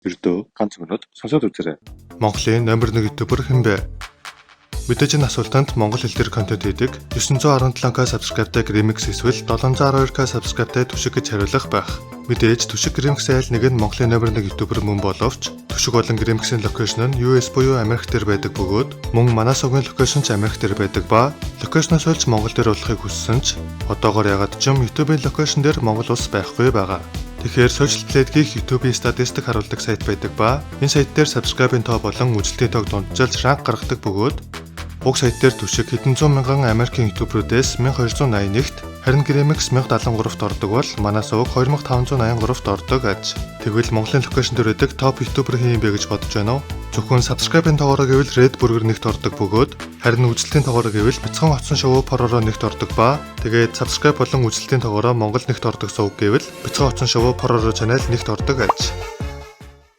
Ердөө ганц минут сонсоод үзээрэй. Монголын номер 1 ютубер хэн бэ? Мэдээж энэ асуултанд монгол хэл дээр контент хийдэг 917k subscribe-тай Remix эсвэл 712k subscribe-тай Түшиг гэж хариулах байх. Мэдээж Түшиг Remix айл нэг нь Монголын номер 1 ютубер мөн боловч Түшиг болон Remix-ийн локейшн нь US буюу Америк дээр байдаг бөгөөд мөн Манасогийн локейшн ч Америк дээр байдаг ба локейшноос олж Монгол дээр болохыг хүссэн ч одоогоор ягаад ч юм YouTube-ийн локейшн дээр Монгол улс байхгүй байгаа. Тэгэхээр social plate-ийг YouTube-ийн статистик харуулдаг сайт байдаг ба энэ сайт дээр subscribe-ийн тоо болон үзэлтийн тоог дунджуулж ранк гаргадаг бөгөөд уг сайт дээр Түшиг хэдэн зуун мянган Америкийн ютуберүүдээс 1281-т харин Remix 1073-т ордог бол Манасог 2583-т ордог аж. Тэгвэл Монголын локейшн дээр байдаг топ ютубер хэн юм бэ гэж бодож байна уу? Зөвхөн subscribe-ийн тоогоор гэвэл Red Burger нэгт ордог бөгөөд харин үзэлтийн тоогоор гэвэл Бяцхан Оцсон шоу Pororo нэгт ордог ба тэгээд subscribe болон үзэлтийн тоогоор Монгол нэгт ордог сувг гэвэл Бяцхан Оцсон шоу Pororo channel нэгт ордог аж.